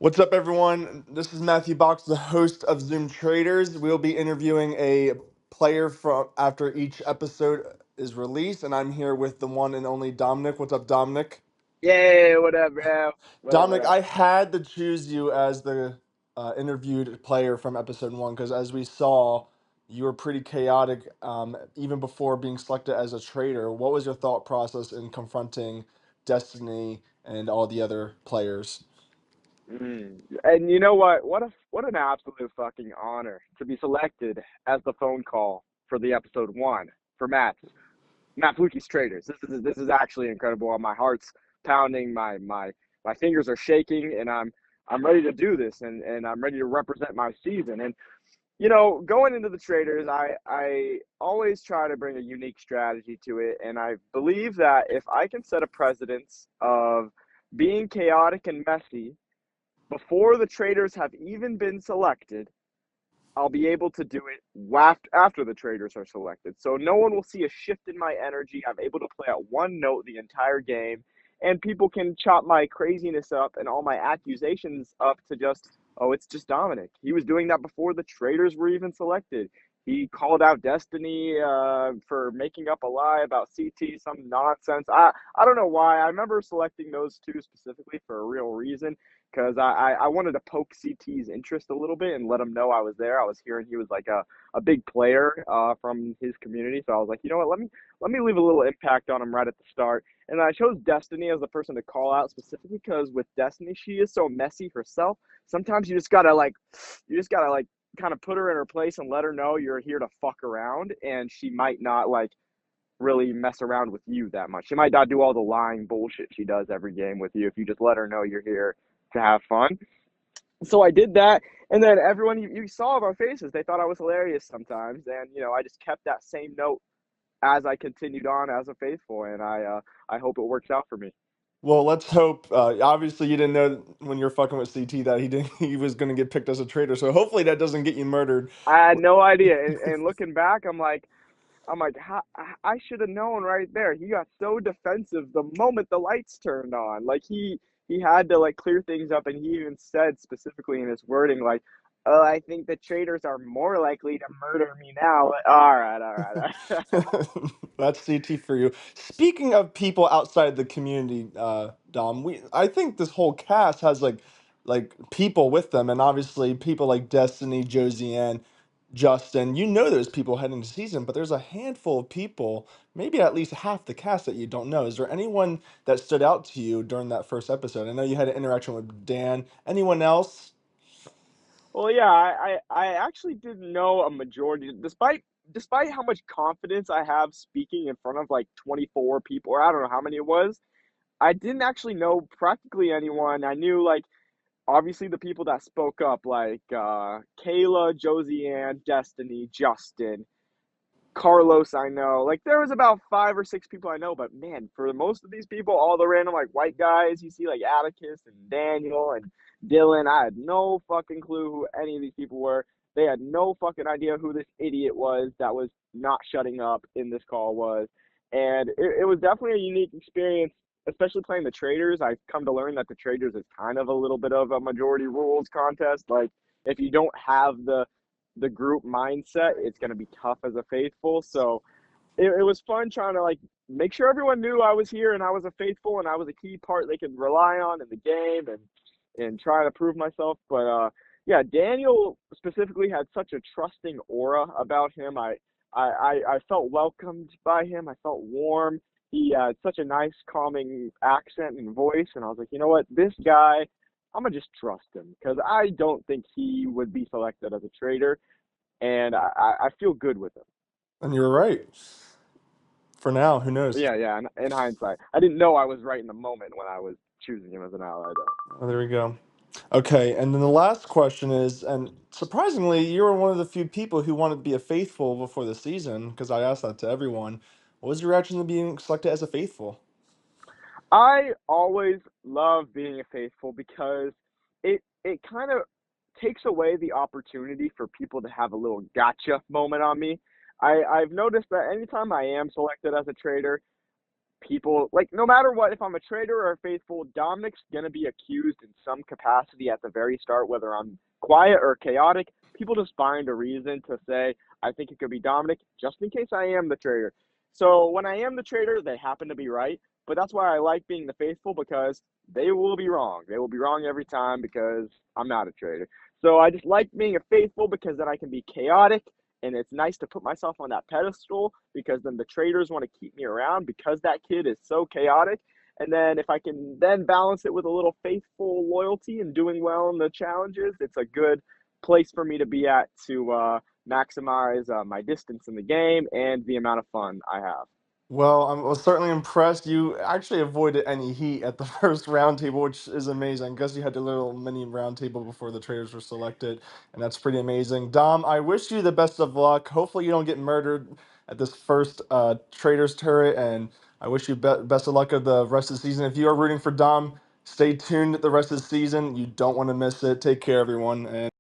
What's up, everyone? This is Matthew Box, the host of Zoom Traitors. We'll be interviewing a player from after each episode is released, and I'm here with the one and only Domnick. What's up, Domnick? Yeah, what up, bro? What up, what Domnick, up? I had to choose you as the interviewed player from episode one because, as we saw, you were pretty chaotic even before being selected as a traitor. What was your thought process in confronting Destiny and all the other players? And you know what? What an absolute fucking honor to be selected as the phone call for the episode one for Matt Fluky's Traders. This is actually incredible. My heart's pounding, my fingers are shaking, and I'm ready to do this, and I'm ready to represent my season. And going into the Traders, I always try to bring a unique strategy to it, and I believe that if I can set a precedence of being chaotic and messy before the traders have even been selected, I'll be able to do it after the traders are selected. So no one will see a shift in my energy. I'm able to play at one note the entire game, and people can chop my craziness up and all my accusations up to just, oh, it's just Domnick. He was doing that before the traders were even selected. He called out Destiny for making up a lie about CT, some nonsense. I don't know why. I remember selecting those two specifically for a real reason because I wanted to poke CT's interest a little bit and let him know I was there. I was hearing he was like a big player from his community, so I was like, you know what, let me leave a little impact on him right at the start. And I chose Destiny as the person to call out specifically because with Destiny, she is so messy herself. Sometimes you just gotta kind of put her in her place and let her know you're here to fuck around, and she might not like really mess around with you that much. She might not do all the lying bullshit she does every game with you if you just let her know you're here to have fun. So I did that, and then everyone you saw our faces, they thought I was hilarious sometimes, and I just kept that same note as I continued on as a faithful, and I hope it works out for me. Well, let's hope. Obviously, you didn't know when you're fucking with CT that he didn't. He was going to get picked as a traitor. So hopefully that doesn't get you murdered. I had no idea, and looking back, I'm like, I should have known right there. He got so defensive the moment the lights turned on. Like he had to like clear things up, and he even said specifically in his wording, like, "Oh, I think the traitors are more likely to murder me now." Like, all right. That's CT for you. Speaking of people outside the community, Dom, I think this whole cast has like people with them, and obviously people like Destiny, Josiane, Justin. You know, there's people heading to season, but there's a handful of people, maybe at least half the cast that you don't know. Is there anyone that stood out to you during that first episode? I know you had an interaction with Dan. Anyone else? Well, yeah, I actually didn't know a majority, despite how much confidence I have speaking in front of like 24 people, or I don't know how many it was. I didn't actually know practically anyone. I knew like obviously the people that spoke up, like Kayla, Josiane, Destiny, Justin, Carlos. I know, like there was about 5 or 6 people I know, but man, for most of these people, all the random like white guys you see, like Atticus and Daniel and Dylan, I had no fucking clue who any of these people were. They had no fucking idea who this idiot was that was not shutting up in this call was. And it was definitely a unique experience, especially playing the traders. I've come to learn that the traders is kind of a little bit of a majority rules contest. Like if you don't have the group mindset, it's going to be tough as a faithful. So it was fun trying to like make sure everyone knew I was here and I was a faithful and I was a key part they could rely on in the game and try to prove myself. But yeah, Daniel specifically had such a trusting aura about him. I felt welcomed by him. I felt warm. He had such a nice, calming accent and voice, and I was like, you know what, this guy, I'm gonna just trust him because I don't think he would be selected as a traitor, and I feel good with him. And you're right. For now, who But knows? yeah. In hindsight, I didn't know I was right in the moment when I was choosing him as an ally, though. Oh, there we go. Okay, and then the last question is, and surprisingly, you were one of the few people who wanted to be a faithful before the season, because I asked that to everyone. What was your reaction to being selected as a faithful? I always love being a faithful because it kind of takes away the opportunity for people to have a little gotcha moment on me. I've noticed that anytime I am selected as a trader, people like no matter what, if I'm a traitor or a faithful, Dominick's gonna be accused in some capacity at the very start, whether I'm quiet or chaotic, people just find a reason to say, I think it could be Domnick, just in case I am the traitor. So when I am the traitor, they happen to be right. But that's why I like being the faithful, because they will be wrong. They will be wrong every time because I'm not a traitor. So I just like being a faithful because then I can be chaotic, and it's nice to put myself on that pedestal because then the traitors want to keep me around because that kid is so chaotic. And then if I can then balance it with a little faithful loyalty and doing well in the challenges, it's a good place for me to be at to maximize my distance in the game and the amount of fun I have. Well, I was certainly impressed. You actually avoided any heat at the first round table, which is amazing. I guess you had the little mini round table before the traders were selected, and that's pretty amazing. Dom, I wish you the best of luck. Hopefully, you don't get murdered at this first traders turret, and I wish you best of luck of the rest of the season. If you are rooting for Dom, stay tuned the rest of the season. You don't want to miss it. Take care, everyone, and